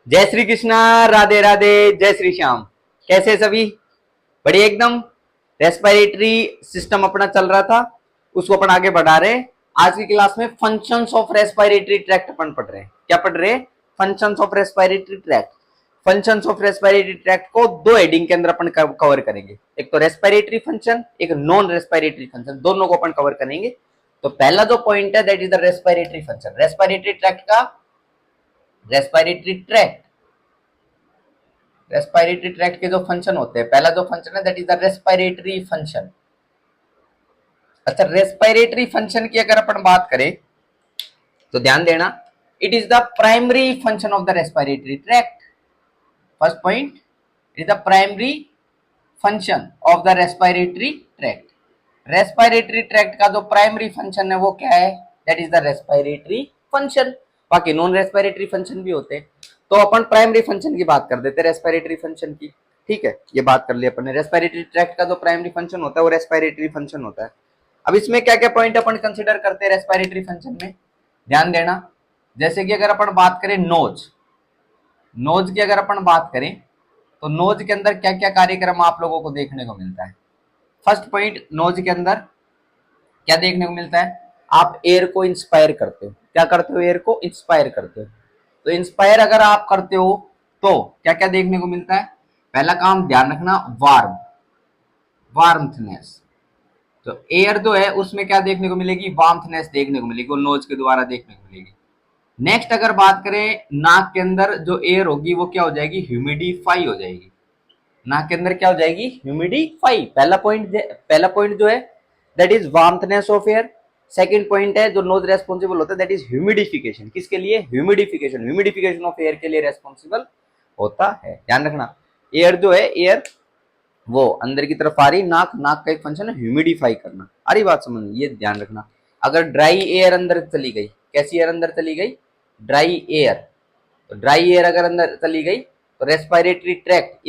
जय श्री कृष्णा, राधे राधे, जय श्री श्याम। कैसे सभी? बढ़िया एकदम। रेस्पिरेटरी सिस्टम अपना चल रहा था, उसको अपन आगे बढ़ा रहे हैं। आज की क्लास में फंक्शंस ऑफ रेस्पिरेटरी ट्रैक्ट अपन पढ़ रहे हैं। क्या पढ़ रहे हैं? Functions of respiratory tract. Functions of respiratory tract को दो हेडिंग के अंदर अपन कवर करेंगे, एक तो रेस्पिरेटरी फंक्शन, एक नॉन रेस्पिरेटरी फंक्शन, दोनों को अपन कवर करेंगे। तो पहला जो पॉइंट है that is the respiratory function. Respiratory tract के जो फंक्शन होते हैं, पहला जो फंक्शन है that is the respiratory function. अच्छा, रेस्पिरेटरी फंक्शन की अगर अपन बात करें तो ध्यान देना, it is the primary function of the respiratory tract. First point, it is the primary function of the respiratory tract. Respiratory tract का जो प्राइमरी फंक्शन है वो क्या है? That is the respiratory function. बाकी नॉन रेस्पिरेटरी फंक्शन भी होते हैं, तो अपन प्राइमरी फंक्शन की बात कर देते हैं, रेस्पिरेटरी फंक्शन की। ठीक है, ये बात कर ली अपन ने। रेस्पिरेटरी ट्रैक्ट का जो प्राइमरी फंक्शन होता है वो रेस्पिरेटरी फंक्शन होता है। अब इसमें क्या क्या पॉइंट अपन कंसिडर करते हैं रेस्पिरेटरी फंक्शन में, ध्यान देना। जैसे कि अगर अपन बात करें नोज की अगर अपन बात करें तो नोज के अंदर क्या क्या कार्यक्रम आप लोगों को देखने को मिलता है। फर्स्ट पॉइंट, नोज के अंदर क्या देखने को मिलता है? आप एयर को इंस्पायर करते हो। क्या करते हो? एयर को इंस्पायर करते हो। तो इंस्पायर अगर आप करते हो तो क्या क्या देखने को मिलता है? पहला काम ध्यान रखना, वार्मथनेस। तो एयर जो है उसमें क्या देखने को मिलेगी? वार्मथनेस देखने को मिलेगी, वो नोज के द्वारा देखने को मिलेगी। नेक्स्ट अगर बात करें, नाक के अंदर जो एयर होगी वो क्या हो जाएगी? ह्यूमिडिफाई हो जाएगी। नाक के अंदर क्या हो जाएगी? ह्यूमिडिफाई। पहला पॉइंट जो है that is warmthness of air. Second point है जो नोज रेस्पॉन्सिबल होता है दैट इज ह्यूमिडिफिकेशन। किसके लिए? ह्यूमिडिफिकेशन ऑफ एयर के लिए रेस्पॉन्सिबल होता है। ध्यान रखना, एयर जो है, एयर वो अंदर की तरफ आ रही, नाक का एक फंक्शन है ह्यूमिडिफाई करना। आ रही बात समझ में? ये ध्यान रखना। अगर ड्राई एयर अंदर चली गई, कैसी एयर अंदर चली गई? Dry air. तो ड्राई एयर अगर अंदर चली गई तो respiratory tract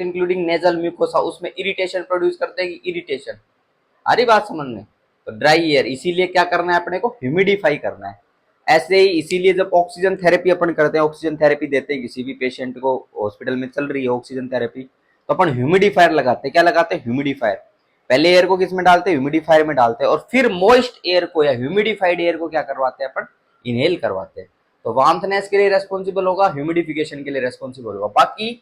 including nasal mucosa, उसमें इरिटेशन प्रोड्यूस करते हैं, इरिटेशन। आ रही बात समझ में? तो ड्राई एयर, इसीलिए क्या करना है अपने को? ह्यूमिडिफाई करना है। ऐसे ही इसीलिए जब ऑक्सीजन थेरेपी अपन करते हैं, ऑक्सीजन थेरेपी देते हैं किसी भी पेशेंट को, हॉस्पिटल में चल रही है ऑक्सीजन थेरेपी, तो अपन ह्यूमिडिफायर लगाते हैं। क्या लगाते हैं? ह्यूमिडिफायर। पहले एयर को किस में डालते हैं? ह्यूमिडिफायर में डालते हैं, और फिर मॉइस्ट एयर को या ह्यूमिडिफाइड एयर को क्या करवाते हैं अपन? इनहेल करवाते हैं। तो वार्मथनेस के लिए रेस्पॉन्सिबल होगा, ह्यूमिडिफिकेशन के लिए रेस्पॉन्सिबल होगा। बाकी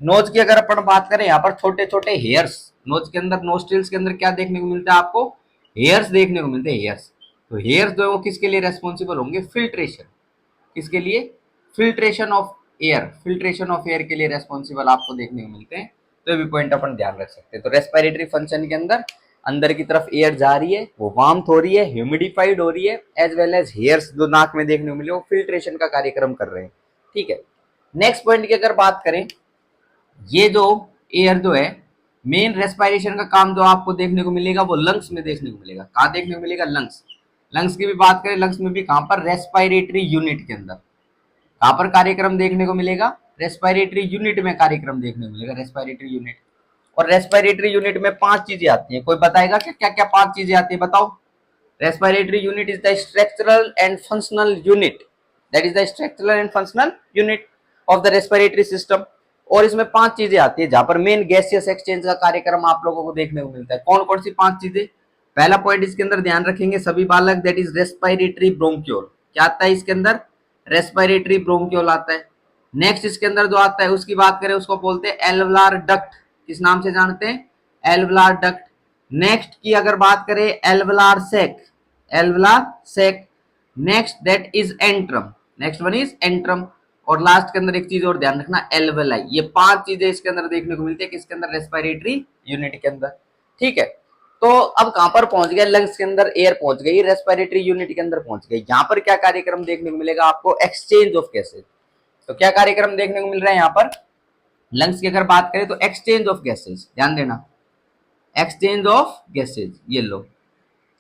नोज की अगर अपन बात करें, यहाँ पर छोटे छोटे हेयर्स, नोज के अंदर, नोस्ट्रिल्स के अंदर क्या देखने को मिलता है आपको? हेयर्स देखने को मिलते हैं, हेयर्स। तो हेयर्स जो है वो किसके लिए रेस्पॉन्सिबल होंगे? फिल्ट्रेशन। किसके लिए? Filtration of air. Filtration of air के लिए रेस्पॉन्सिबल आपको देखने को मिलते हैं। तो ये भी पॉइंट अपन ध्यान रख सकते हैं। तो रेस्पिरेटरी फंक्शन के अंदर अंदर की तरफ एयर जा रही है, वो वार्म हो रही है, ह्यूमिडिफाइड हो रही है, एज वेल एज हेयर्स जो नाक में देखने को मिले वो फिल्ट्रेशन का कार्यक्रम कर रहे हैं। ठीक है, नेक्स्ट पॉइंट की अगर बात करें, ये जो एयर जो है, मेन रेस्पिरेशन का काम जो आपको देखने को मिलेगा वो लंग्स में देखने को मिलेगा। कहाँ देखने को मिलेगा? लंग्स। लंग्स की भी बात करें, लंग्स में भी कहां पर? रेस्पिरेटरी यूनिट के अंदर। कहां पर कार्यक्रम देखने को मिलेगा? रेस्पिरेटरी यूनिट में कार्यक्रम देखने को मिलेगा, रेस्पिरेटरी यूनिट। और रेस्पिरेटरी यूनिट में 5 चीजें आती हैं। कोई बताएगा कि क्या क्या 5 चीजें आती है? बताओ। Respiratory unit is the structural and functional unit, that is the structural and functional unit of the respiratory system. और इसमें 5 चीजें आती है जहां पर मेन गैसियस एक्सचेंज का कार्यक्रम आप लोगों को देखने को मिलता है। कौन कौन सी 5 चीजें? पहला पॉइंट इसके अंदर ध्यान रखेंगे सभी बालक, दैट इज रेस्पिरेटरी ब्रोंक्यूल। क्या आता है इसके अंदर? रेस्पिरेटरी ब्रोंक्यूल आता है। नेक्स्ट इसके अंदर जो आता है उसकी बात करें, उसको बोलते हैं एल्वुलार डक्ट। किस नाम से जानते हैं? एल्वुलार डक्ट। नेक्स्ट की अगर बात करें, alveolar sac. Next that is antrum. Next one is antrum. और लास्ट के अंदर एक चीज और ध्यान रखना, एल्वेलाई। ये 5 चीजें इसके अंदर देखने को मिलती है, किसके अंदर? रेस्पिरेटरी यूनिट के अंदर। ठीक है, तो अब कहां पर पहुंच गया? लंग्स के अंदर एयर पहुंच गई, रेस्पिरेटरी यूनिट के अंदर पहुंच गई। यहां पर क्या कार्यक्रम देखने को मिलेगा आपको? Exchange of gases. तो क्या कार्यक्रम देखने को मिल रहा है यहाँ पर? लंग्स की अगर बात करें तो एक्सचेंज ऑफ गैसेज, ध्यान देना, एक्सचेंज ऑफ गैसेज। ये लो,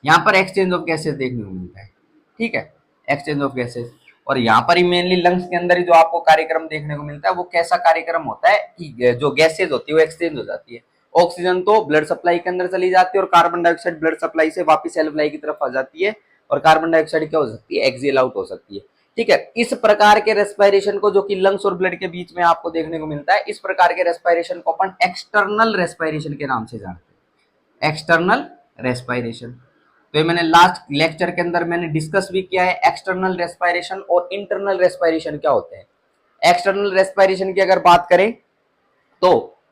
यहाँ पर एक्सचेंज ऑफ गैसेज देखने को मिलता है। ठीक है, एक्सचेंज ऑफ गैसेज। और यहाँ पर ही मेनली लंग्स के अंदर ही जो आपको कार्यक्रम देखने को मिलता है वो कैसा कार्यक्रम होता है कि जो गैसेज होती है वो एक्सचेंज हो जाती है। ऑक्सीजन तो ब्लड सप्लाई के अंदर चली जाती है और कार्बन डाइऑक्साइड ब्लड सप्लाई से वापस एल्वुलाई की तरफ आ जाती है, और कार्बन डाइऑक्साइड क्या हो सकती है? एक्सेल आउट हो सकती है। ठीक है। इस प्रकार के रेस्पिरेशन को, जो कि लंग्स और ब्लड के बीच में आपको देखने को मिलता है, इस प्रकार के रेस्पिरेशन को अपन एक्सटर्नल रेस्पिरेशन के नाम से जानते हैं, एक्सटर्नल रेस्पिरेशन। तो ये मैंने लास्ट लेक्चर के अंदर मैंने डिस्कस भी किया है, एक्सटर्नल रेस्पिरेशन और इंटरनल रेस्पिरेशन क्या होते हैं। एक्सटर्नल रेस्पिरेशन की अगर बात करें तो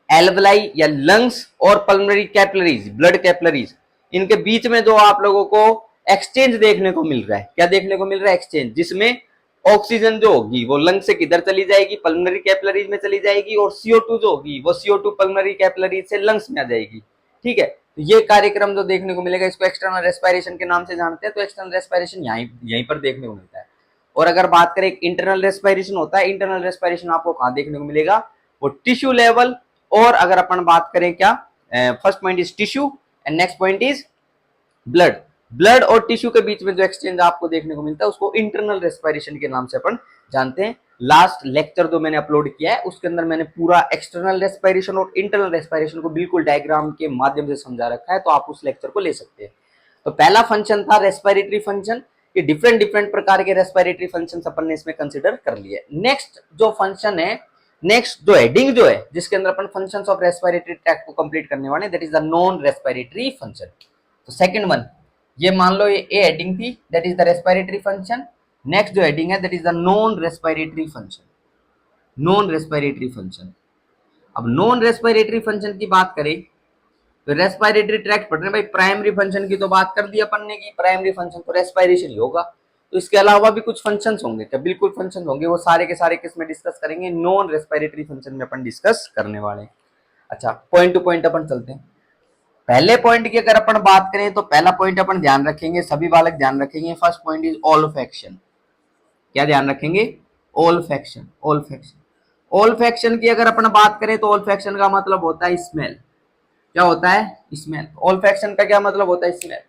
एल्वलाई या लंग्स और पल्मोनरी कैपिलरीज, ब्लड कैपिलरीज, इनके बीच में जो आप लोगों को एक्सचेंज देखने को मिल रहा है, क्या देखने को मिल रहा है, एक्सचेंज, जिसमें ऑक्सीजन जो होगी वो लंग से किधर चली जाएगी, पल्मोनरी कैपिलरीज में चली जाएगी, और CO2 जो होगी वो CO2 पल्मोनरी कैपिलरीज से लंग्स में आ जाएगी। ठीक है, तो ये कार्यक्रम जो देखने को मिलेगा, इसको एक्सटर्नल रेस्पिरेशन के नाम से जानते हैं। तो एक्सटर्नल रेस्पिरेशन यहीं पर देखने को मिलता है। और अगर बात करें इंटरनल रेस्पिरेशन होता है, इंटरनल रेस्पिरेशन आपको कहां देखने को मिलेगा, वो टिश्यू लेवल। और अगर अपन बात करें क्या, first point is tissue and next point is blood. Blood और टिश्यू के बीच में जो एक्सचेंज आपको देखने को मिलता है उसको इंटरनल रेस्पिरेशन के नाम से अपन जानते हैं। लास्ट लेक्चर जो मैंने अपलोड किया है उसके अंदर मैंने पूरा एक्सटर्नल रेस्पिरेशन और इंटरनल रेस्पिरेशन को बिल्कुल डायग्राम के माध्यम से समझा रखा है, तो आप उस लेक्चर को ले सकते हैं। तो पहला फंक्शन था रेस्पिरेटरी फंक्शन, ये डिफरेंट डिफरेंट प्रकार के रेस्पिरेटरी फंक्शन अपन ने इसमें कंसिडर कर लिए। नेक्स्ट जो फंक्शन है, नेक्स्ट जो हेडिंग जो है जिसके अंदर अपन फंक्शंस ऑफ रेस्पिरेटरी ट्रैक्ट को कंप्लीट करने वाले, that is the non respiratory function. तो सेकंड वन, ये मान लो ये ए हेडिंग थी, that is the respiratory function. Next जो हेडिंग है that is the non respiratory function, non respiratory function. अब नॉन रेस्पिरेटरी फंक्शन की बात करें तो रेस्पिरेटरी ट्रैक्ट पढ़ रहे हैं भाई, प्राइमरी फंक्शन की तो बात कर दी अपन ने कि प्राइमरी फंक्शन तो रेस्पिरेशन ही होगा, तो इसके अलावा भी कुछ फंक्शंस होंगे क्या, बिल्कुल फंक्शंस होंगे, वो सारे के सारे किस में डिस्कस करेंगे, नॉन रेस्पिरेटरी फंक्शन में अपन डिस्कस करने वाले। अच्छा, पॉइंट टू पॉइंट अपन चलते हैं। पहले पॉइंट की अगर अपन बात करें तो पहला पॉइंट अपन ध्यान रखेंगे, सभी बालक ध्यान रखेंगे, फर्स्ट पॉइंट इज ऑल्फैक्शन। क्या ध्यान रखेंगे, ऑल्फैक्शन, ऑल्फैक्शन। ऑल्फैक्शन की अगर अपन बात करें तो ऑल्फैक्शन का मतलब होता है स्मेल। क्या होता है, स्मेल। ऑल्फैक्शन का क्या मतलब होता है, स्मेल।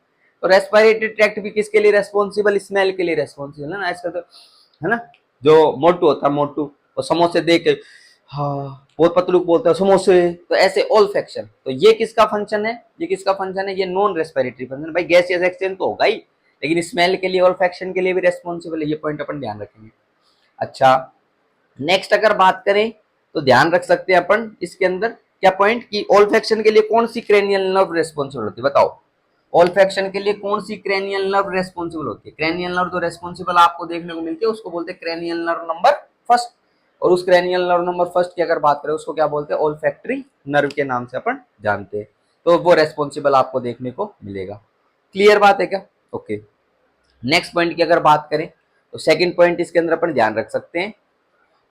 तो रेस्पिरेटरी ट्रैक्ट भी किसके लिए रेस्पॉन्सिबल, स्मेल के लिए रेस्पॉन्सिबल है ना, इसका तो है ना। जो मोटू होता है, मोटू वो समोसे देख के हाँ बहुत पतलू बोलता है समोसे, तो ऐसे ऑल्फैक्शन। तो ये किसका फंक्शन है, ये किसका फंक्शन है, ये नॉन रेस्पिरेटरी फंक्शन। भाई गैसियस एक्सचेंज तो होगा ही, लेकिन स्मेल के लिए ऑल्फैक्शन के लिए भी रेस्पॉन्सिबल है, ये पॉइंट अपन ध्यान रखेंगे। अच्छा, नेक्स्ट अगर बात करें तो ध्यान रख सकते हैं अपन इसके अंदर क्या पॉइंट की ऑल्फैक्शन के लिए कौन सी क्रेनियल नर्व रेस्पॉन्सिबल होती है, बताओ। ऑल्फैक्शन के लिए कौन सी क्रेनियल नर्व रेस्पॉन्सिबल होती है, क्रेनियल नर्व जो रेस्पॉन्सिबल आपको देखने को मिलती है उसको बोलते हैं क्रेनियल नर्व नंबर फर्स्ट। और उस क्रेनियल नर्व नंबर फर्स्ट की अगर बात करें उसको क्या बोलते हैं, ऑल्फैक्टरी नर्व के नाम से अपन जानते हैं। तो वो रेस्पॉन्सिबल आपको देखने को मिलेगा। क्लियर बात है क्या, ओके। नेक्स्ट पॉइंट की अगर बात करें तो सेकंड पॉइंट इसके अंदर अपन ध्यान रख सकते हैं,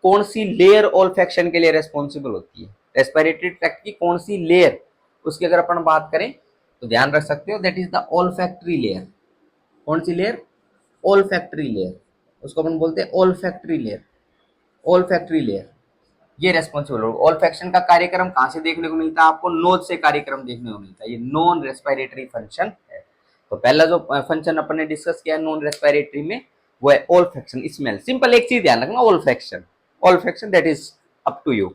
कौन सी लेयर ऑल्फैक्शन के लिए रेस्पॉन्सिबल होती है, रेस्पिरेटरी ट्रैक्ट की कौन सी लेयर, उसकी अगर अपन बात करें तो ध्यान रख सकते हो that is the olfactory layer. कौन सी लेयर, ऑल्फैक्टरी लेयर, उसको अपन बोलते हैं ऑल्फैक्टरी लेयर, ऑल्फैक्टरी लेयर। ये रेस्पॉन्सिबल होगा। ऑल्फैक्शन का कार्यक्रम कहां से देखने को मिलता है, आपको नोज से कार्यक्रम देखने को मिलता है, ये नॉन रेस्पिरेटरी फंक्शन है। तो पहला जो फंक्शन अपन ने डिस्कस किया नॉन रेस्पिरेटरी में वो है ऑल्फैक्शन, स्मेल। सिंपल एक चीज ध्यान रखना, olfaction, olfaction that is up to you.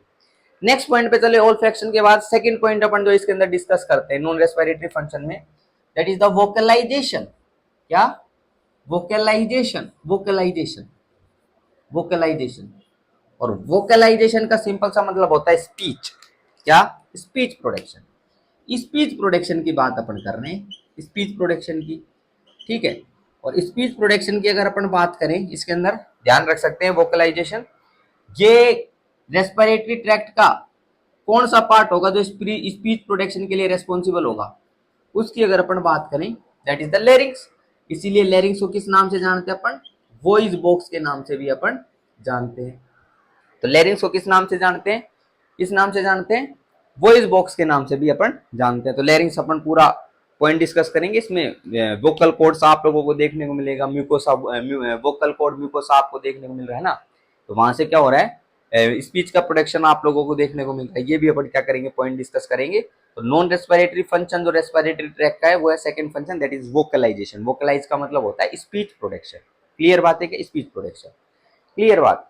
Next point पे चले, ऑल्फैक्शन के बाद सेकंड पॉइंट अपन जो इसके अंदर डिस्कस करते हैं नॉन रेस्पिरेटरी फंक्शन में, दैट इज द वोकलाइजेशन। क्या, वोकलाइजेशन, वोकलाइजेशन, वोकलाइजेशन। और वोकलाइजेशन का सिंपल सा मतलब होता है स्पीच। क्या, स्पीच प्रोडक्शन। स्पीच प्रोडक्शन की बात अपन कर रहे हैं, स्पीच प्रोडक्शन की, ठीक है। और स्पीच प्रोडक्शन की अगर अपन बात करें इसके अंदर ध्यान रख सकते हैं वोकलाइजेशन, ये रेस्पिरेटरी ट्रैक्ट का कौन सा पार्ट होगा जो स्पीच प्रोडक्शन के लिए रेस्पॉन्सिबल होगा, उसकी अगर अपन बात करें दैट इज द लेरिंग्स। इसीलिए लेरिंग्स को किस नाम से जानते हैं अपन, वॉइस बॉक्स के नाम से भी अपन जानते हैं। तो लेरिंग्स को किस नाम से जानते हैं, किस नाम से जानते हैं, वॉइस बॉक्स के नाम से भी अपन जानते हैं। तो लेरिंग्स अपन पूरा पॉइंट डिस्कस करेंगे, इसमें वोकल कॉर्ड्स आप लोगों को देखने को मिलेगा, म्यूकोसा, वोकल कॉर्ड म्यूकोसा आपको देखने को मिल रहा है ना, तो वहां से क्या हो रहा है, स्पीच का प्रोडक्शन आप लोगों को देखने को मिल रहा है। ये भी अपन क्या करेंगे, पॉइंट डिस्कस करेंगे। तो नॉन रेस्पिरेटरी फंक्शन जो रेस्पिरेटरी ट्रैक का है वो है second function, that is vocalisation. Vocalise का मतलब होता है स्पीच प्रोडक्शन। क्लियर बात है कि स्पीच प्रोडक्शन, क्लियर बात।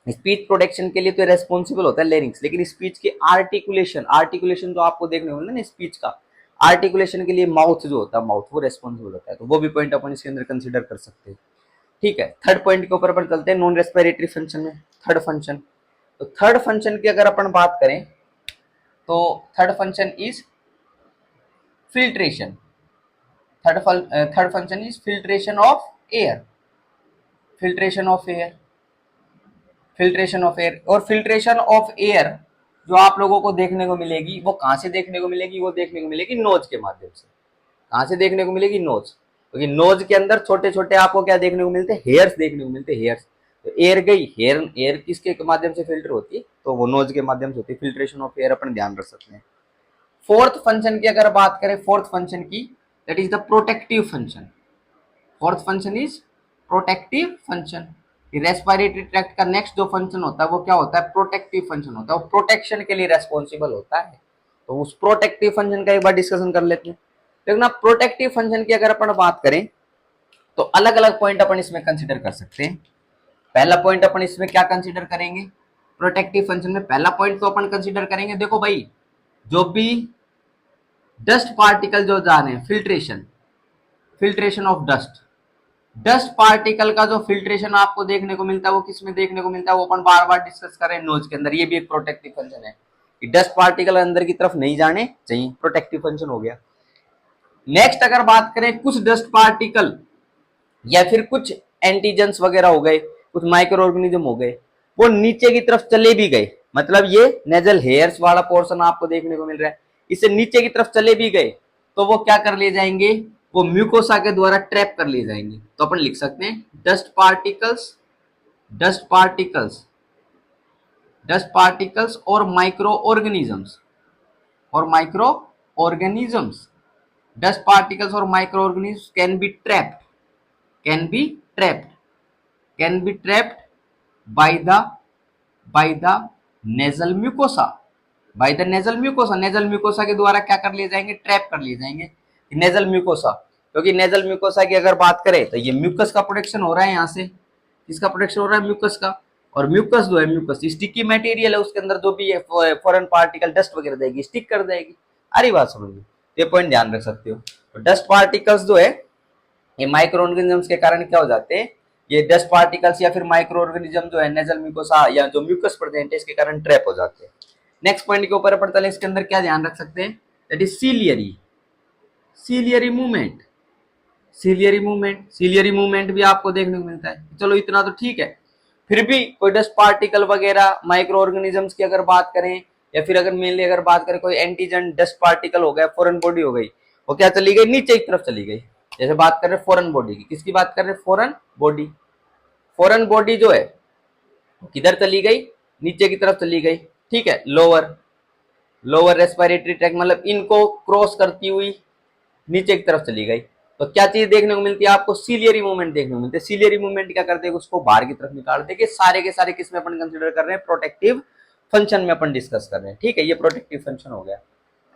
स्पीच प्रोडक्शन के लिए तो रेस्पॉन्सिबल होता है लेरिंग्स, लेकिन स्पीच के आर्टिकुलेशन, आर्टिकुलेशन जो आपको देखने को मिलता है ना स्पीच का, आर्टिकुलेशन के लिए माउथ जो होता है, माउथ वो रेस्पॉन्सिबल होता है। तो वो भी पॉइंट अपन इसके अंदर कंसीडर कर सकते हैं। ठीक है, थर्ड पॉइंट के ऊपर अपन चलते हैं, नॉन रेस्पिरेटरी फंक्शन में थर्ड फंक्शन। तो थर्ड फंक्शन की अगर अपन बात करें तो third function is filtration. Third function is filtration of air, filtration of air, filtration of air. और फिल्ट्रेशन ऑफ एयर जो आप लोगों को देखने को मिलेगी वो कहां से देखने को मिलेगी, वो देखने को मिलेगी नोज के माध्यम से। कहां से देखने को मिलेगी, नोज, क्योंकि नोज के अंदर छोटे छोटे आपको क्या देखने को मिलते हैं, हेयर्स देखने को मिलते हैं, हेयर्स। तो एयर गई, हेयर एयर किसके माध्यम से फिल्टर होती है, तो वो नोज के माध्यम से होती है। फिल्ट्रेशन ऑफ एयर अपन ध्यान रख सकते हैं। फोर्थ फंक्शन की अगर बात करें, फोर्थ फंक्शन की, that is the protective function. Fourth function is protective function. Respiratory tract का नेक्स्ट जो फंक्शन होता है वो क्या होता है, प्रोटेक्टिव फंक्शन होता है। वो प्रोटेक्शन के लिए रेस्पॉन्सिबल होता है। तो उस प्रोटेक्टिव फंक्शन का एक बार डिस्कशन कर लेते हैं। लेकिन ना प्रोटेक्टिव फंक्शन की अगर अपन बात करें तो अलग अलग पॉइंट अपन इसमें कंसिडर कर सकते हैं। पहला पॉइंट अपन इसमें क्या कंसिडर करेंगे, प्रोटेक्टिव फंक्शन में पहला पॉइंट तो अपन कंसिडर करेंगे, देखो भाई जो भी डस्ट पार्टिकल जो जा रहे हैं, filtration, filtration of dust, dust particle का जो फिल्ट्रेशन आपको देखने को मिलता है वो किसमें देखने को मिलता है, वो अपन बार बार डिस्कस कर रहे हैं नोज के अंदर। ये भी एक प्रोटेक्टिव फंक्शन है कि डस्ट पार्टिकल अंदर की तरफ नहीं जाने चाहिए, प्रोटेक्टिव फंक्शन हो गया। नेक्स्ट अगर बात करें, कुछ डस्ट पार्टिकल या फिर कुछ एंटीजेंस वगैरह हो गए, कुछ माइक्रो ऑर्गेनिज्म हो गए, वो नीचे की तरफ चले भी गए, मतलब ये नेजल हेयर्स वाला पोर्शन आपको देखने को मिल रहा है, इससे नीचे की तरफ चले भी गए तो वो क्या कर लिए जाएंगे, वो म्यूकोसा के द्वारा ट्रैप कर लिए जाएंगे। तो अपन लिख सकते हैं dust particles, dust particles, dust particles और माइक्रो ऑर्गेनिजम्स, और माइक्रो ऑर्गेनिजम्स, डस्ट पार्टिकल्स और micro organisms can be trapped, can be trapped, can be trapped by the nasal mucosa, by the nasal mucosa। nasal mucosa के द्वारा क्या कर लिए जाएंगे, trap कर लिए जाएंगे nasal mucosa। क्योंकि nasal mucosa की अगर बात करें तो ये म्यूकस का प्रोडक्शन हो रहा है, यहाँ से किसका प्रोडक्शन हो रहा है, म्यूकस का। और म्यूकस जो है, म्यूकस स्टिकी मटेरियल है, उसके अंदर जो भी फॉरेन पार्टिकल डस्ट वगैरह जाएगी, स्टिक कर जाएगी। अरे बात समझ लो, ये पॉइंट ध्यान रख सकते हो। तो डस्ट पार्टिकल्स जो है ये माइक्रो ऑर्गेनिजम्स के कारण क्या हो जाते हैं, ये डस्ट पार्टिकल्स या फिर माइक्रो ऑर्गेनिज्म जो है नेजल म्यूकोसा या जो म्यूकस प्रेजेंट है इसके कारण ट्रैप हो जाते हैं। नेक्स्ट पॉइंट के ऊपर अपन चले, इसके अंदर क्या ध्यान रख सकते हैं, that is ciliary, ciliary movement, ciliary movement, ciliary movement भी आपको देखने को मिलता है। चलो इतना तो ठीक है, फिर भी कोई डस्ट पार्टिकल वगैरह माइक्रो ऑर्गेनिजम्स की अगर बात करें या फिर अगर मेनली अगर बात करें कोई एंटीजन डस्ट पार्टिकल हो गया, फॉरेन बॉडी हो गई, वो क्या चली गई, नीचे की तरफ चली गई। जैसे बात कर रहे हैं फॉरेन बॉडी की, किसकी बात कर रहे हैं, फॉरेन बॉडी। फॉरेन बॉडी जो है किधर चली गई, नीचे की तरफ चली गई, ठीक है। लोअर, लोअर रेस्पिरेटरी ट्रैक्ट मतलब इनको क्रॉस करती हुई नीचे की तरफ चली गई। तो क्या चीज देखने को मिलती है आपको, सीलियरी मूवमेंट देखने को मिलती है। सीलियरी मूवमेंट क्या करते हैं, उसको बाहर की तरफ निकाल देंगे। सारे के सारे किस में अपन कंसिडर कर रहे हैं, प्रोटेक्टिव फंक्शन में अपन डिस्कस कर रहे हैं, ठीक है। ये प्रोटेक्टिव फंक्शन हो गया।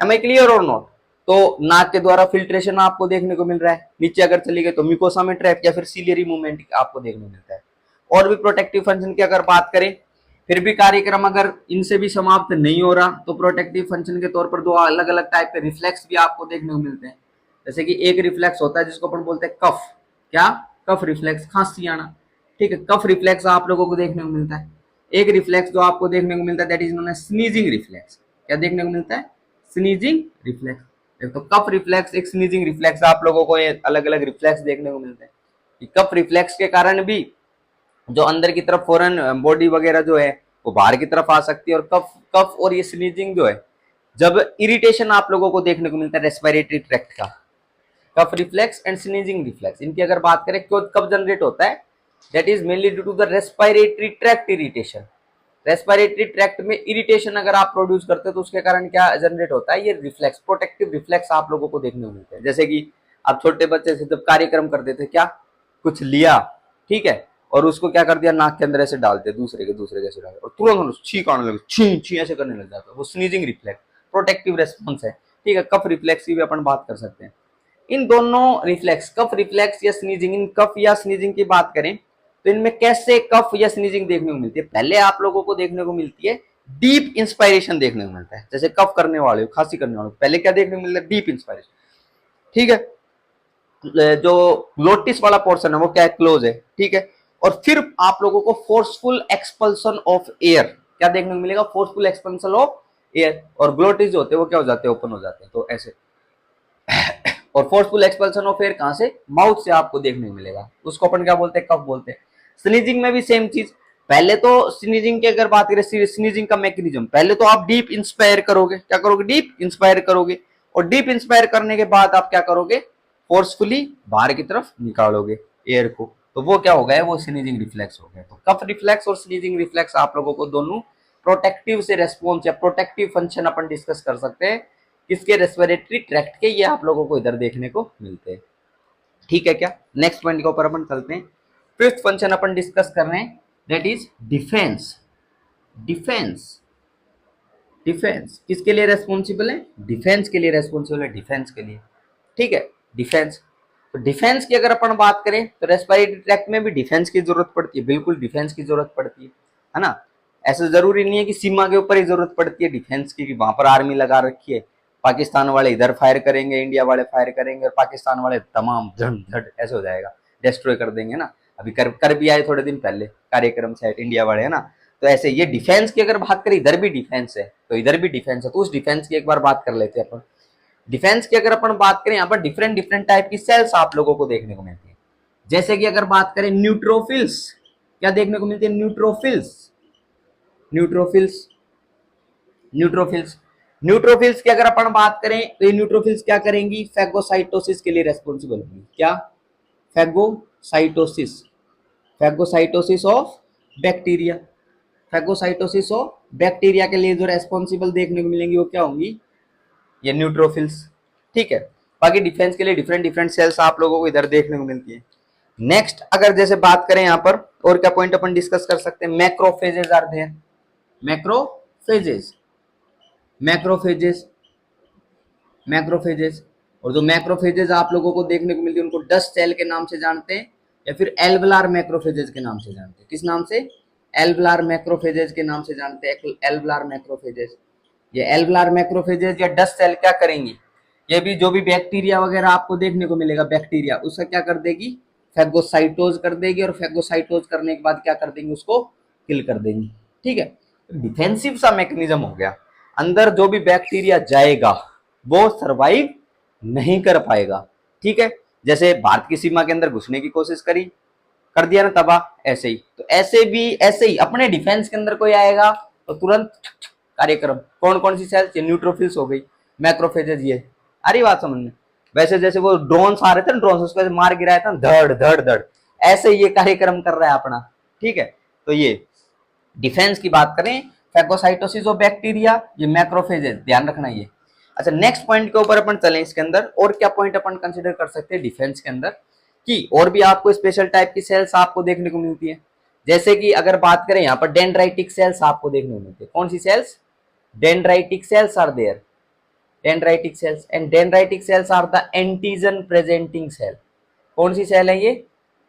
एम आई क्लियर और नॉट। तो नाक के द्वारा फिल्ट्रेशन आपको देखने को मिल रहा है, नीचे अगर चली गई तो म्यूकोसा में ट्रैप या फिर सीलियरी मूवमेंट आपको देखने को मिलता है। और भी प्रोटेक्टिव फंक्शन की अगर बात करें, फिर भी कार्यक्रम अगर इनसे भी समाप्त नहीं हो रहा तो प्रोटेक्टिव फंक्शन के तौर पर दो अलग अलग टाइप के रिफ्लेक्स भी आपको देखने को मिलते हैं। जैसे कि एक रिफ्लेक्स होता है जिसको अपन बोलते हैं कफ, क्या, कफ रिफ्लेक्स, खांसी आना, ठीक है। कफ रिफ्लेक्स आप लोगों को देखने को मिलता है। एक रिफ्लेक्स जो आपको देखने को मिलता है that is known as sneezing reflex. क्या देखने को मिलता है, स्नीजिंग रिफ्लेक्स। तो कफ रिफ्लेक्स, एक स्नीजिंग रिफ्लेक्स, आप लोगों को ये अलग अलग रिफ्लेक्स देखने को मिलते हैं। कफ रिफ्लेक्स के कारण भी जो अंदर की तरफ फॉरेन बॉडी वगैरह जो है वो बाहर की तरफ आ सकती है। और कफ, कफ और ये स्नीजिंग जो है, जब इरिटेशन आप लोगों को देखने को मिलता है रेस्पिरेटरी ट्रैक्ट का, cough reflex and sneezing reflex, इनकी अगर बात करें कब जनरेट होता है, that is mainly due to the respiratory tract irritation. Respiratory tract में इरिटेशन अगर आप प्रोड्यूस करते हो तो उसके कारण क्या जनरेट होता है, ये रिफ्लेक्स, प्रोटेक्टिव रिफ्लेक्स आप लोगों को देखने को मिलते हैं। जैसे कि आप छोटे बच्चे से जब कार्यक्रम करते थे, क्या कुछ लिया, ठीक है, और उसको क्या कर दिया, नाक के अंदर ऐसे डालते, दूसरे के ऐसे डालते, और तुरंत छींक आने लगे, छी छी ऐसे करने लग जाता है, वो स्नीजिंग रिफ्लेक्स, प्रोटेक्टिव रेस्पॉन्स है, ठीक है। कफ रिफ्लेक्स की भी अपन बात कर सकते हैं। इन दोनों रिफ्लेक्स, कफ रिफ्लेक्स या स्नीजिंग, इन कफ या स्नीजिंग की बात करें तो इनमें कैसे कफ या स्नीजिंग देखने को मिलती है, पहले आप लोगों को देखने को मिलती है डीप इंस्पायरेशन देखने को मिलता है। जैसे कफ करने वाले हो, खांसी करने वाले हो, पहले क्या देखने को मिलता है, डीप इंस्पायरेशन, ठीक है। जो ग्लोटिस वाला पोर्शन है वो क्या है, क्लोज है, ठीक है। और फिर आप लोगों को फोर्सफुल एक्सपल्सन ऑफ एयर क्या देखने को मिलेगा, फोर्सफुल एक्सपल्सन ऑफ एयर, और ग्लोटिस जो होते हैं वो क्या हो जाते हैं, ओपन हो जाते हैं, तो ऐसे। और फोर्सफुल एक्सपल्सन ऑफ एयर कहां से, माउथ से आपको देखने को मिलेगा, उसको अपन क्या बोलते हैं, कफ बोलते हैं। स्नीजिंग में भी सेम चीज, पहले तो स्नीजिंग की अगर बात करें, स्नीजिंग का मैकेनिज्म, पहले तो आप डीप इंस्पायर करोगे, क्या करोगे, डीप इंस्पायर करोगे, और डीप इंस्पायर करने के बाद आप क्या करोगे, फोर्सफुली बाहर की तरफ निकालोगे एयर को, तो वो क्या हो गया, वो स्नीजिंग रिफ्लेक्स हो गया। तो कफ रिफ्लेक्स और स्नीजिंग रिफ्लेक्स आप लोगों को दोनों प्रोटेक्टिव से रेस्पॉन्स या प्रोटेक्टिव फंक्शन अपन डिस्कस कर सकते हैं किसके, रेस्पिरेटरी ट्रैक्ट के, ये आप लोगों को इधर देखने को मिलते हैं, ठीक है क्या। नेक्स्ट पॉइंट के ऊपर अपन चलते हैं। फिफ्थ फंक्शन अपन डिस्कस कर रहे हैं, that is defence. Defence, defence किसके लिए रेस्पॉन्सिबल है, डिफेंस के लिए रेस्पॉन्सिबल है, डिफेंस के लिए, ठीक है। डिफेंस, तो डिफेंस की अगर अपन बात करें तो रेस्पिरेटरी ट्रैक्ट में भी डिफेंस की जरूरत पड़ती है, बिल्कुल डिफेंस की जरूरत पड़ती है ना। ऐसा जरूरी नहीं है कि सीमा के ऊपर ही जरूरत पड़ती है डिफेंस की, वहां पर आर्मी लगा रखी है, पाकिस्तान वाले इधर फायर करेंगे, इंडिया वाले फायर करेंगे, और पाकिस्तान वाले तमाम झट ऐसे हो जाएगा, डिस्ट्रॉय कर देंगे ना। अभी कर भी आए थोड़े दिन पहले कार्यक्रम सेट इंडिया वाले, है ना। तो ऐसे ये डिफेंस की अगर बात करें, इधर भी डिफेंस है तो इधर भी डिफेंस है, तो उस डिफेंस की एक बार बात कर लेते हैं अपन। डिफेंस की अगर अपन बात करें, यहाँ पर डिफरेंट डिफरेंट टाइप की सेल्स आप लोगों को देखने को मिलती है। जैसे कि अगर बात करें न्यूट्रोफिल्स, क्या देखने को मिलती है, न्यूट्रोफिल्स, न्यूट्रोफिल्स, न्यूट्रोफिल्स, न्यूट्रोफिल्स की अगर अपन बात करें तो ये न्यूट्रोफिल्स क्या करेंगी, फैगोसाइटोसिस के लिए रेस्पॉन्सिबल होंगी, क्या, phagocytosis, phagocytosis of bacteria, phagocytosis of bacteria के लिए जो रेस्पॉन्सिबल देखने को मिलेंगी वो क्या होंगी, ये न्यूट्रोफिल्स, ठीक है। बाकी डिफेंस के लिए डिफरेंट डिफरेंट सेल्स आप लोगों को इधर देखने को मिलती है। नेक्स्ट अगर जैसे बात करें यहाँ पर और क्या पॉइंट अपन डिस्कस कर सकते हैं, macrophages are there, macrophages, macrophages, macrophages, और जो मैक्रोफेजेस आप लोगों को देखने को मिलती है उनको डस्ट सेल के नाम से जानते हैं, या फिर एल्वुलार मैक्रोफेजेस के नाम से जानते हैं, किस नाम से, एल्वुलार मैक्रोफेजेस के नाम से जानते हैं, एल्वुलार मैक्रोफेजेस। ये एल्वुलार मैक्रोफेजेस या डस्ट सेल क्या करेंगी, ये भी जो भी बैक्टीरिया वगैरह आपको देखने को मिलेगा, बैक्टीरिया उसका क्या कर देगी, फैगोसाइटोज कर देगी, और फैगोसाइटोज करने के बाद क्या कर देंगी, उसको किल कर देंगी, ठीक है। डिफेंसिव सा मैकेनिज्म हो गया, अंदर जो भी बैक्टीरिया जाएगा वो सरवाइव नहीं कर पाएगा, ठीक है। जैसे भारत की सीमा के अंदर घुसने की कोशिश करी, कर दिया ना तबाह, ऐसे ही तो ऐसे ही अपने डिफेंस के अंदर कोई आएगा तो तुरंत कार्यक्रम, कौन कौन सी सेल्स, न्यूट्रोफिल्स हो गई, मैक्रोफेजेस, ये आ रही बात समझ में। वैसे जैसे वो ड्रोन्स आ रहे थे ना, ड्रोन्स उसको मार गिराया था, धड़ धड़ धड़, ऐसे ये कार्यक्रम कर रहा है अपना, ठीक है। तो ये डिफेंस की बात करें, फैगोसाइटोसिस ऑफ बैक्टीरिया, ये मैक्रोफेजेस, ध्यान रखना ये। अच्छा नेक्स्ट पॉइंट के ऊपर अपन चलें, इसके अंदर और क्या पॉइंट अपन कंसिडर कर सकते हैं डिफेंस के अंदर, कि और भी आपको स्पेशल टाइप की सेल्स आपको देखने को मिलती है। जैसे कि अगर बात करें यहाँ पर डेंड्राइटिक सेल्स आपको देखने को मिलती है, कौन सी cells, dendritic cells are there, dendritic cells, and dendritic cells are the antigen presenting cell, कौन सी सेल है ये,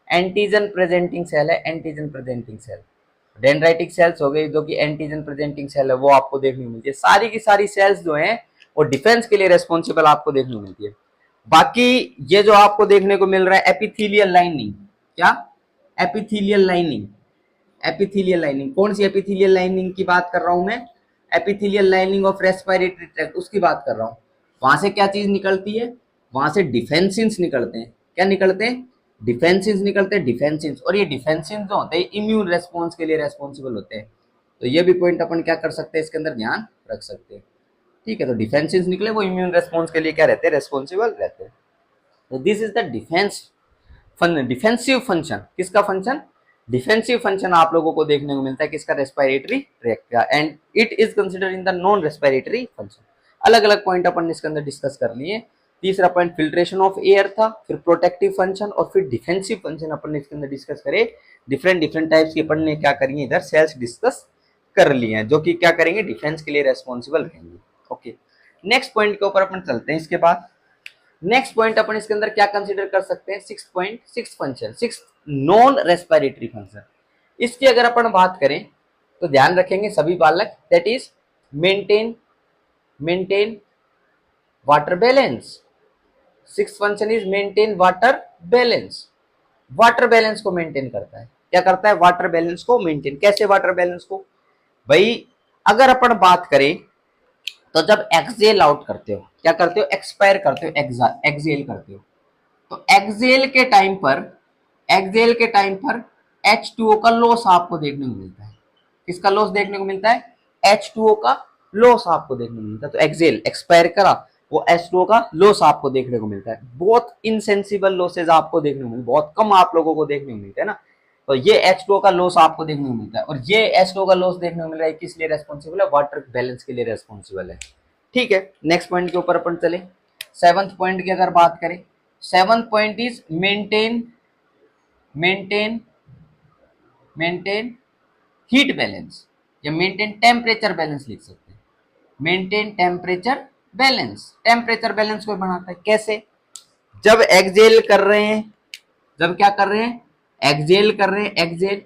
एंटीजन प्रेजेंटिंग सेल है, antigen presenting cell. Dendritic cells हो गई जो कि एंटीजन प्रेजेंटिंग सेल है, वो आपको देखने को मिलती है। सारी की सारी सेल्स जो हैं वो डिफेंस के लिए रेस्पॉन्सिबल आपको देखने को मिलती है। बाकी ये जो आपको देखने को मिल रहा है एपिथेलियल लाइनिंग, क्या, एपिथेलियल लाइनिंग, एपिथेलियल लाइनिंग, कौन सी एपिथेलियल लाइनिंग की बात कर रहा हूं मैं, epithelial lining of respiratory tract, उसकी बात कर रहा हूं। वहां से क्या चीज निकलती है, वहां से डिफेंसिन्स निकलते हैं, क्या निकलते हैं, डिफेंसिन्स निकलते हैं, डिफेंसिन्स, और ये डिफेंसिन्स जो होते हैं इम्यून रेस्पॉन्स के लिए रेस्पॉन्सिबल होते हैं। तो ये भी पॉइंट अपन क्या कर सकते हैं, इसके अंदर ध्यान रख सकते हैं, ठीक है। तो डिफेंसिन्स निकले वो इम्यून रेस्पॉन्स के लिए क्या रहते हैं, रेस्पॉन्सिबल रहते हैं। तो this is the defence defensive function, किसका फंक्शन, डिफेंसिव फंक्शन आप लोगों को देखने को मिलता है किसका, रेस्पिरेटरी ट्रैक्ट का, and it is considered in the non respiratory function. अलग अलग पॉइंट अपन इसके अंदर डिस्कस कर लिए। तीसरा पॉइंट फिल्ट्रेशन ऑफ एयर था, फिर प्रोटेक्टिव फंक्शन, और फिर डिफेंसिव फंक्शन अपन ने इसके अंदर डिस्कस करे। डिफरेंट डिफरेंट टाइप्स की अपन ने क्या करी इधर सेल्स डिस्कस कर लिए हैं जो कि क्या करेंगे, डिफेंस के लिए रेस्पॉन्सिबल रहेंगे। ओके नेक्स्ट पॉइंट के ऊपर अपन चलते हैं। इसके बाद नेक्स्ट पॉइंट अपन इसके अंदर क्या कंसीडर कर सकते हैं, 6.6 फंक्शन, 6 नॉन रेस्पिरेटरी फंक्शन। इसकी अगर अपन बात करें तो ध्यान रखेंगे सभी बालक, that is maintain, maintain water balance, six function is maintain water balance. Water balance को मेंटेन करता है। क्या करता है? वाटर बैलेंस को मेंटेन। कैसे वाटर बैलेंस को? भाई अगर अपन बात करें तो जब एक्सेल आउट करते हो, क्या करते हो? एक्सपायर करते हो, एक्सेल करते हो। तो एक्सेल के टाइम पर H2O का लॉस आपको देखने को मिलता है। किसका लॉस देखने को मिलता है? H2O का लॉस आपको देखने को मिलता है। तो एक्सेल एक्सपायर करा, वो H2O का लॉस आपको देखने को मिलता है। बहुत इनसेंसिबल लॉसेज आपको देखने को मिलते हैं, बहुत कम आप लोगों को देखने को मिलते हैं ना। तो ये H2O का लॉस आपको देखने को मिलता है, और ये H2O का लॉस देखने को मिल रहा है, किस लिए रेस्पॉन्सिबल है? वाटर बैलेंस के लिए रेस्पॉन्सिबल है। ठीक है, नेक्स्ट पॉइंट के ऊपर अपन चले। सेवंथ पॉइंट की अगर बात करें, seventh point is maintain maintain maintain heat balance, या मेंटेन टेम्परेचर बैलेंस लिख सकते हैं। Maintain temperature balance, temperature balance को बनाता है। कैसे? जब एक्सेल कर रहे हैं, जब क्या कर रहे हैं? एक्सेल कर रहे हैं, एक्सेल,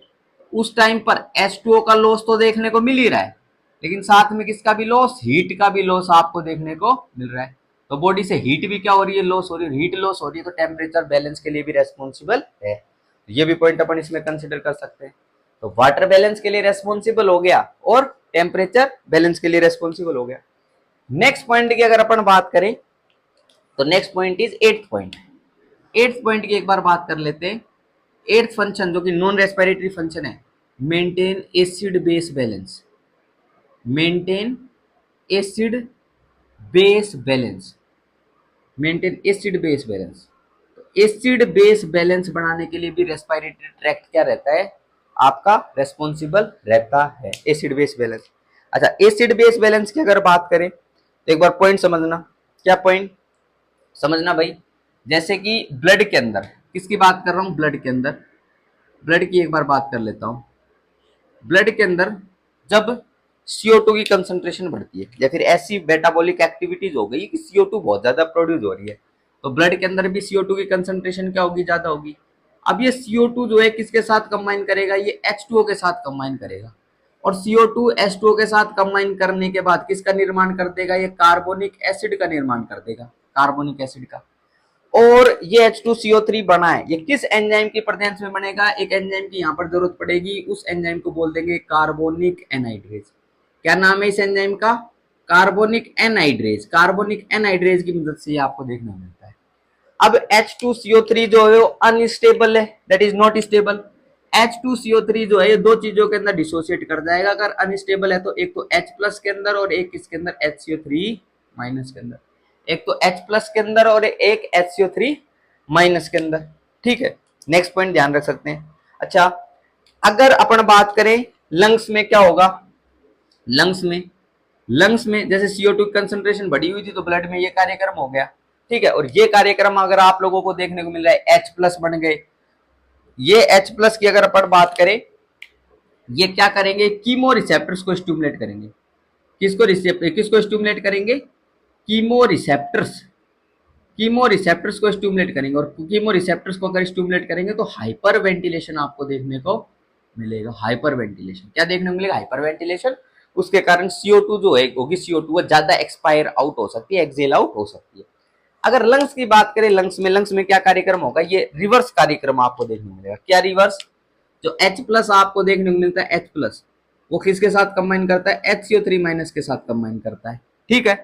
उस टाइम पर H2O का लॉस तो देखने को मिल ही रहा है, लेकिन साथ में किसका भी लॉस? हीट का भी लॉस आपको देखने को मिल रहा है। तो बॉडी से हीट भी क्या हो रही है? लॉस हो रही है, हीट लॉस हो रही है, तो टेम्परेचर बैलेंस के लिए भी रेस्पॉन्सिबल है। ये भी पॉइंट अपन इसमें कंसिडर कर सकते हैं। तो वाटर बैलेंस के लिए रेस्पॉन्सिबल हो गया, और टेम्परेचर बैलेंस के लिए रेस्पॉन्सिबल हो गया। नेक्स्ट पॉइंट की अगर अपन बात करें तो next point is eighth point. Eighth point की एक बार बात कर लेते हैं। एट्थ फंक्शन जो कि नॉन रेस्पिरेटरी फंक्शन है, maintain acid base balance. Maintain acid base balance, maintain acid base balance. Acid base balance बनाने के लिए भी रेस्पिरेटरी ट्रैक्ट क्या रहता है? आपका रेस्पॉन्सिबल रहता है, एसिड बेस बैलेंस। अच्छा, एसिड बेस बैलेंस की अगर बात करें तो एक बार पॉइंट समझना। क्या पॉइंट समझना भाई? जैसे कि ब्लड के अंदर, किसकी बात कर रहा हूं? ब्लड के अंदर, ब्लड की एक बार बात कर लेता हूं। ब्लड के अंदर जब CO2 की कंसंट्रेशन बढ़ती है, या फिर ऐसी मेटाबॉलिक एक्टिविटीज हो गई कि CO2 बहुत ज्यादा प्रोड्यूस हो रही है, तो ब्लड के अंदर भी CO2 की कंसंट्रेशन क्या होगी? ज्यादा होगी। अब ये CO2 जो है किसके साथ कंबाइन करेगा? ये H2O के साथ कंबाइन करेगा, और CO2 H2O के साथ कंबाइन करने के बाद किसका निर्माण कर देगा? ये कार्बोनिक एसिड का निर्माण कर देगा, कार्बोनिक एसिड का। और ये H2CO3 बना है, ये किस एंजाइम की प्रेजेंस में बनेगा? एक एंजाइम की यहाँ पर जरूरत पड़ेगी, उस एंजाइम को बोल देंगे कार्बोनिक एनहाइड्रेज। क्या नाम है इस एंजाइम का? Carbonic anhydrase. कार्बोनिक एनहाइड्रेज की मदद से ये आपको देखने को मिलता है। अब H2CO3 जो है वो अनस्टेबल है, that is not stable. H2CO3 जो है ये दो चीजों के अंदर डिसोसिएट कर जाएगा अगर अनस्टेबल है तो, एक तो H प्लस के अंदर और एक किसके अंदर? HCO3 माइनस के अंदर। एक तो H प्लस के अंदर और एक HCO3 माइनस के अंदर। ठीक है, नेक्स्ट पॉइंट ध्यान रख सकते हैं। अच्छा, अगर अपन बात करें लंग्स में क्या होगा? लंग्स में जैसे CO2 की कंसंट्रेशन बढ़ी हुई थी तो ब्लड में ये कार्यक्रम हो गया। ठीक है, और ये कार्यक्रम अगर आप लोगों को देखने को मिल रहा है, H प्लस बन गए। ये H प्लस की अगर अपन बात करें, ये क्या करेंगे? कीमो रिसेप्टर्स को स्टिमुलेट करेंगे। किसको स्टिमुलेट करेंगे? कीमो रिसेप्टर्स, कीमो रिसेप्टर्स को स्टिमुलेट करेंगे, और कीमो रिसेप्टर्स को अगर स्टिमुलेट करेंगे तो हाइपर वेंटिलेशन आपको देखने को मिलेगा। हाइपर वेंटिलेशन क्या देखने को मिलेगा? Hyper ventilation. उसके कारण CO2 जो है होगी, CO2 वो ज्यादा एक्सपायर आउट हो सकती है, एक्सेल आउट हो सकती है। अगर लंग्स की बात करें, लंग्स में क्या कार्यक्रम होगा? ये रिवर्स कार्यक्रम आपको देखने को मिलेगा। क्या रिवर्स? जो H प्लस आपको देखने को मिलता है, H प्लस वो किसके साथ कंबाइन करता है? HCO3 माइनस के साथ कंबाइन करता है। ठीक है,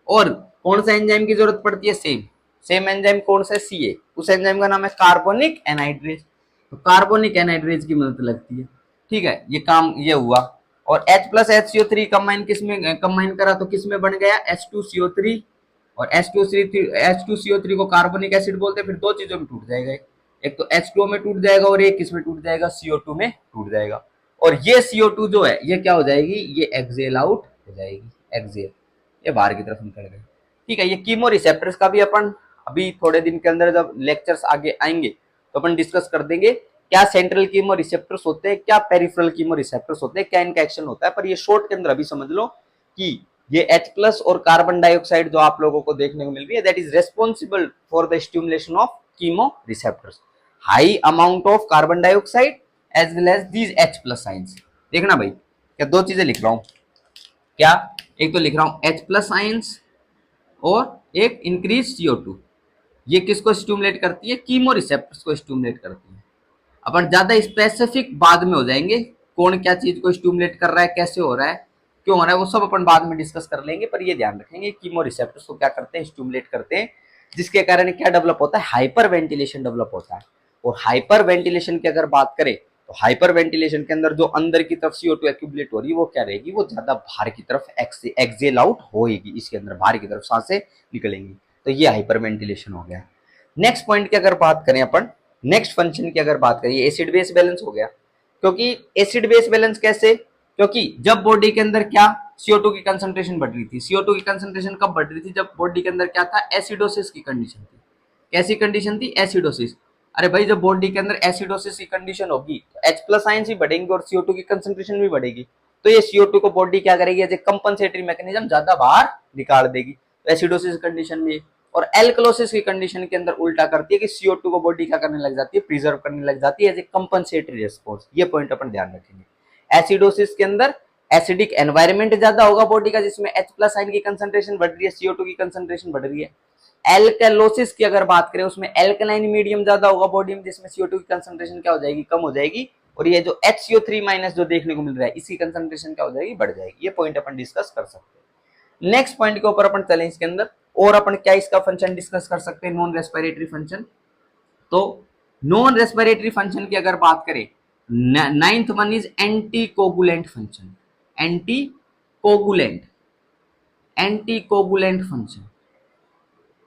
और कौन सा एंजाइम की जरूरत पड़ती है? सेम एंजाइम कौन सा है? Ca। उस एंजाइम का नाम है कार्बोनिक एनहाइड्रेज। तो कार्बोनिक एनहाइड्रेज की मदद लगती है। ठीक है, ये काम ये हुआ। और H प्लस HCO3 कंबाइन किसमें कंबाइन करा तो किसमें बन गया? H2CO3। और H2CO3 को कार्बोनिक एसिड बोलते हैं। फिर दो चीजों में टूट जाएगा, एक तो H2O में टूट जाएगा और एक किसमें टूट जाएगा? CO2 में टूट जाएगा। और ये CO2 जो है ये क्या हो जाएगी? ये एक्सेल आउट हो जाएगी, एक्सेल, ये बाहर की तरफ निकल गई। ठीक है, ये कीमो रिसेप्टर्स का भी अपन अभी थोड़े दिन के अंदर जब लेक्चर्स आगे आएंगे तो अपन डिस्कस कर देंगे, क्या सेंट्रल कीमो रिसेप्टर्स होते हैं, क्या पेरिफेरल कीमो रिसेप्टर्स होते हैं, क्या इनका एक्शन होता है। पर ये शॉर्ट के अंदर अभी समझ लो कि ये H प्लस और कार्बन डाइऑक्साइड जो आप लोगों को देखने को मिल रही है, that is responsible for the stimulation of chemo receptors. High amount of carbon dioxide as well as these H plus science. देखना भाई, क्या दो चीजें लिख रहा हूं क्या? एक तो लिख रहा हूं H प्लस साइंस और एक इंक्रीज CO2। ये किसको स्टिमुलेट करती है? कीमो रिसेप्टर्स को स्टिमुलेट करती है। अपन ज्यादा स्पेसिफिक बाद में हो जाएंगे, कौन क्या चीज को स्टिमुलेट कर रहा है, कैसे हो रहा है, क्यों हो रहा है, वो सब अपन बाद में डिस्कस कर लेंगे। पर ये ध्यान रखेंगे कीमो रिसेप्टर्स को क्या करते हैं? स्टिमुलेट करते हैं, जिसके कारण क्या डेवलप होता है? हाइपर वेंटिलेशन डेवलप होता है। और हाइपर वेंटिलेशन की अगर बात करें तो हाइपर वेंटिलेशन के अंदर जो अंदर की तरफ CO2 एक्यूमुलेट हो रही है वो क्या रहेगी? वो ज्यादा बाहर की तरफ एक्सेल आउट होएगी, इसके अंदर बाहर की तरफ सांसें निकलेंगी। तो ये हाइपर वेंटिलेशन हो गया। नेक्स्ट पॉइंट की अगर बात करें अपन, नेक्स्ट फंक्शन की अगर बात करें, एसिड बेस बैलेंस हो गया। क्योंकि एसिड बेस बैलेंस कैसे? क्योंकि जब बॉडी के अंदर क्या CO2 की कंसंट्रेशन बढ़ रही थी, CO2 की कंसंट्रेशन कब बढ़ रही थी? जब बॉडी के अंदर क्या था? एसिडोसिस की कंडीशन थी। कैसी कंडीशन थी? एसिडोसिस। अरे भाई जब बॉडी के अंदर एसिडोसिस की कंडीशन होगी तो H+ आयंस भी बढ़ेंगे और CO2 की कंसंट्रेशन भी बढ़ेगी। तो ये CO2 को बॉडी क्या करेगी? एज ए कंपनसेटरी मैकेनिज्म ज्यादा बाहर निकाल देगी। तो एसिडोसिस कंडीशन में, और एल्कलोसिस की कंडीशन के अंदर उल्टा करती है कि CO2 को बॉडी क्या करने लग जाती है? प्रिजर्व करने लग जाती है एज ए कंपनसेटरी रिस्पॉन्स। ये पॉइंट अपन ध्यान रखेंगे। एसिडोसिस के अंदर एसिडिक एनवायरनमेंट ज्यादा होगा बॉडी का, जिसमें H+ आयन की कंसंट्रेशन बढ़ रही है, CO2 की कंसंट्रेशन बढ़ रही है। एल्कलोसिस की अगर बात करें उसमें एल्कलाइन मीडियम ज्यादा होगा बॉडी में, जिसमें CO2 की कंसंट्रेशन क्या हो जाएगी? कम हो जाएगी। और ये जो HCO3- जो देखने को मिल रहा है, इसकी कंसंट्रेशन क्या हो जाएगी? बढ़ जाएगी। ये पॉइंट अपन डिस्कस कर सकते हैं। नेक्स्ट पॉइंट के ऊपर अपन चलें इसके अंदर, और अपन क्या इसका फंक्शन डिस्कस कर सकते हैं? Non respiratory function. तो नॉन रेस्पिरेटरी फंक्शन की अगर बात करें, ninth one is anti coagulant function. Anti coagulant, anti coagulant function,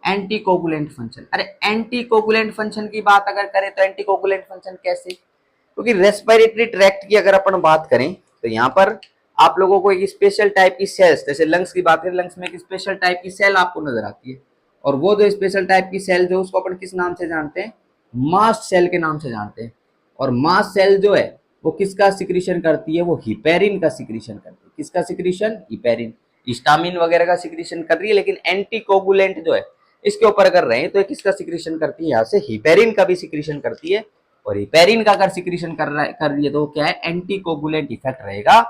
anti coagulant function. अरे एंटी कोगुलेंट फंक्शन की बात अगर करें तो एंटी कोगुलेंट फंक्शन कैसे? क्योंकि रेस्पिरेटरी ट्रैक्ट की अगर अपन बात करें तो यहाँ पर आप लोगों को एक स्पेशल टाइप की सेल्स, जैसे लंग्स की बात करें, लंग्स में एक स्पेशल टाइप की सेल आपको नजर आती है। और वो जो स्पेशल टाइप की सेल जो, उसको अपन किस नाम से जानते हैं? मास्ट सेल के नाम से जानते हैं। और मास्ट सेल जो है वो किसका सिक्रीशन करती है? वो हिपेरिन का सिक्रीशन करती है। किसका सिक्रीशन? हिपेरिन। हिस्टामिन वगैरह का सिक्रीशन कर रही है, लेकिन एंटी कोगुलेंट जो है इसके ऊपर कर रहे हैं तो किसका सिक्रीशन करती है? यहाँ से हिपेरिन का भी सिक्रीशन करती है। और हिपेरिन का अगर सिक्रीशन कर रही है तो क्या है? एंटी कोगुलेंट इफेक्ट रहेगा।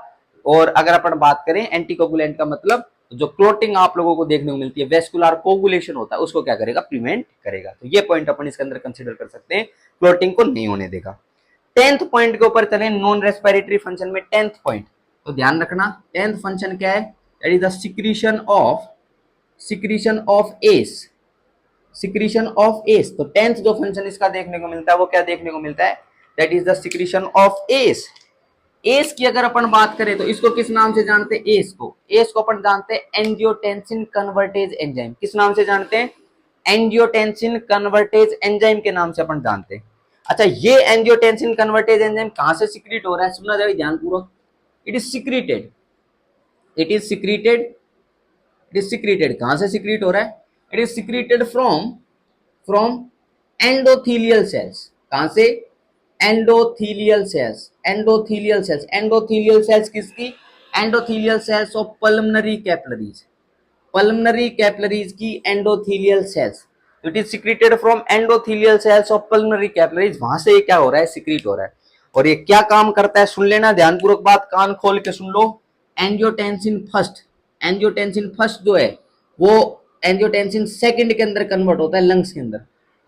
और अगर अपन बात करें एंटी कोगुलेंट का मतलब, जो क्लोटिंग आप लोगों को देखने को मिलती है, वेस्कुलर कोगुलेशन होता है, उसको क्या करेगा? प्रिवेंट करेगा। तो ये पॉइंट अपन इसके अंदर कंसिडर कर सकते हैं, क्लोटिंग को नहीं होने देगा। 10th पॉइंट के ऊपर चले, नॉन रेस्पिरेटरी फंक्शन में 10th पॉइंट, तो ध्यान रखना 10th फंक्शन क्या है? That is the secretion of S, secretion of S. तो 10th जो फंक्शन इसका देखने को मिलता है वो क्या देखने को मिलता है? That is the secretion of S. S की अगर अपन बात करें तो इसको किस नाम से जानते हैं? एस को अपन जानते हैं एंजियोटेंसिन कन्वर्टेज एंजाइम। किस नाम से जानते हैं? एंजियोटेंसिन कन्वर्टेज एंजाइम के नाम से अपन जानते हैं। अच्छा, ये एंजियोटेंसिन कन्वर्टेज एंजाइम कहां से सिक्रीट हो रहा है? सुना जाए ध्यानपूर्वक। It is secreted, it is secreted, it is secreted. कहां से सिक्रीट हो रहा है? It is secreted from endothelial cells. कहां से? Endothelial cells, endothelial cells. Endothelial cells किसकी? Endothelial cells of pulmonary capillaries, pulmonary capillaries की endothelial cells. It is secreted from endothelial cells of pulmonary capillaries. वहां से ये क्या हो रहा है? सिक्रीट हो रहा है। और ये क्या काम करता है? सुन लेना ध्यानपूर्वक बात, कान खोल के सुन लो। एंजियोटेंसिन फर्स्ट, एंजियोटेंसिन फर्स्ट जो है वो एंजियोटेंसिन सेकंड के अंदर कन्वर्ट होता है लंग्स के अंदर।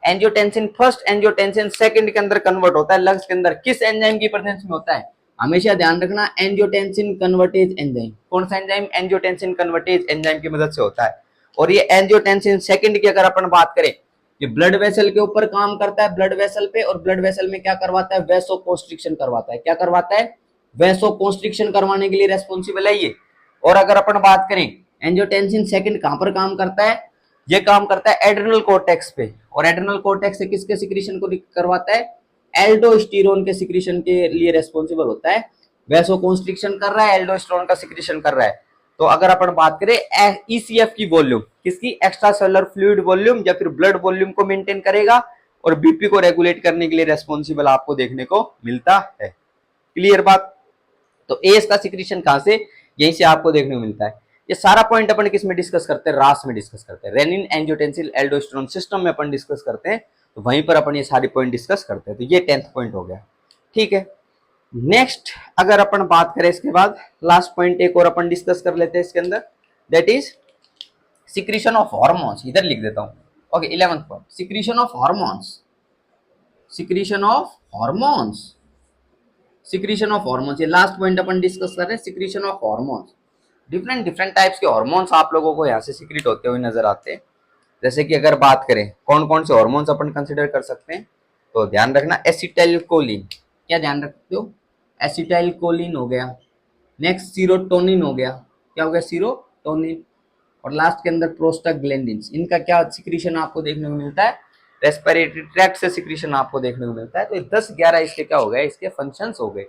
एंजियोटेंसिन फर्स्ट एंजियोटेंसिन सेकंड के अंदर कन्वर्ट होता है लंग्स के अंदर। किस एंजाइम की प्रेजेंस में होता है? हमेशा ध्यान रखना, एंजियोटेंसिन कन्वर्टेज एंजाइम। कौन सा एंजाइम? एंजियोटेंसिन कन्वर्टेज एंजाइम की मदद से होता है। और ये एंजियोटेंसिन सेकंड की अगर अपन बात करें, ये ब्लड वेसल के ऊपर काम करता है, ब्लड वेसल पे। और ब्लड वेसल में क्या करवाता है? वैसो कॉन्स्ट्रिक्शन करवाता है। क्या करवाता है? वैसो कॉन्स्ट्रिक्शन करवाने के लिए रेस्पॉन्सिबल है ये। और अगर अपन बात करें एंजियोटेंसिन सेकंड कहां पर काम करता है? ये काम करता है एड्रेनल कोर्टेक्स पे। और एड्रेनल कोर्टेक्स से किसके सिक्रीशन को करवाता है? एल्डोस्टेरोन के सिक्रीशन के लिए रेस्पॉन्सिबल होता है। वैसो कॉन्स्ट्रिक्शन कर रहा है, एल्डोस्टेरोन का सिक्रीशन कर रहा है। तो अगर अपन बात करें ईसीएफ की वॉल्यूम, किसकी? एक्स्ट्रा सेलुलर फ्लूइड वॉल्यूम या फिर ब्लड वॉल्यूम को मेंटेन करेगा और बीपी को रेगुलेट करने के लिए रेस्पॉन्सिबल आपको देखने को मिलता है। क्लियर बात? तो एस का सिक्रीशन कहां से? यहीं से आपको देखने को मिलता है। ये सारा पॉइंट अपन किस में डिस्कस करते हैं? रास में डिस्कस करते हैं, रेनिन एंजियोटेंसिन एल्डोस्टेरोन सिस्टम में अपन डिस्कस करते हैं। तो वहीं पर अपन ये सारी पॉइंट डिस्कस करते हैं। तो ये 10th पॉइंट हो गया। ठीक है, नेक्स्ट अगर अपन बात करें इसके बाद लास्ट पॉइंट एक और अपन डिस्कस कर लेते हैं इसके अंदर, that is secretion of hormones. इधर लिख देता हूं, okay 11th point, secretion of hormones, secretion of hormones, secretion of hormones, ये लास्ट पॉइंट अपन डिस्कस कर रहे हैं, secretion of hormones. Different different types के हार्मोन्स आप लोगों को यहाँ से सिक्रीट होते हुए नजर आते हैं। जैसे कि अगर बात करें कौन कौन से हार्मोन्स अपन कंसिडर कर सकते हैं, तो ध्यान रखना एसिटाइलकोलिन, क्या ध्यान रखते हो, एसिटाइलकोलिन हो गया, नेक्स्ट सीरोटोनिन हो गया, क्या हो गया सीरोटोनिन, और लास्ट के अंदर प्रोस्टाग्लैंडिन्स, इनका क्या सिक्रीशन आपको देखने को मिलता है, रेस्पिरेटरी ट्रैक्ट से सिक्रीशन आपको देखने को मिलता है। तो 10-11 इसके क्या हो गए, इसके फंक्शंस हो गए।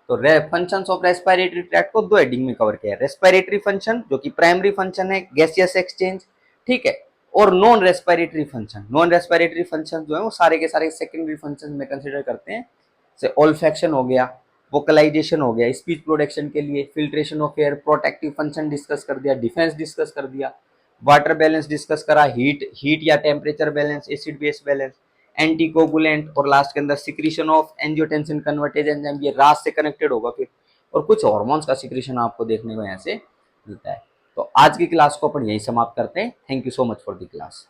तो फंक्शंस ऑफ रेस्पिरेटरी ट्रैक्ट को दो हेडिंग में कवर किया है, रेस्पिरेटरी फंक्शन जो कि प्राइमरी फंक्शन है गैसियस एक्सचेंज, ठीक है, और non respiratory function, non respiratory function जो है वो सारे के सारे सेकेंडरी फंक्शन में कंसिडर करते हैं, जैसे ओल्फैक्शन हो गया, वोकलाइजेशन हो गया स्पीच प्रोडक्शन के लिए, filtration of air, protective function discuss कर दिया, डिफेंस डिस्कस कर दिया, वाटर बैलेंस डिस्कस करा, हीट या temperature balance, acid base balance, anticoagulant, और लास्ट के अंदर secretion of angiotensin convertase enzyme, ये रास से कनेक्टेड होगा फिर, और कुछ हार्मोन्स का सिक्रीशन आपको देखने को यहाँ से मिलता है। तो आज की क्लास को अपन यही समाप्त करते हैं। Thank you so much for the class.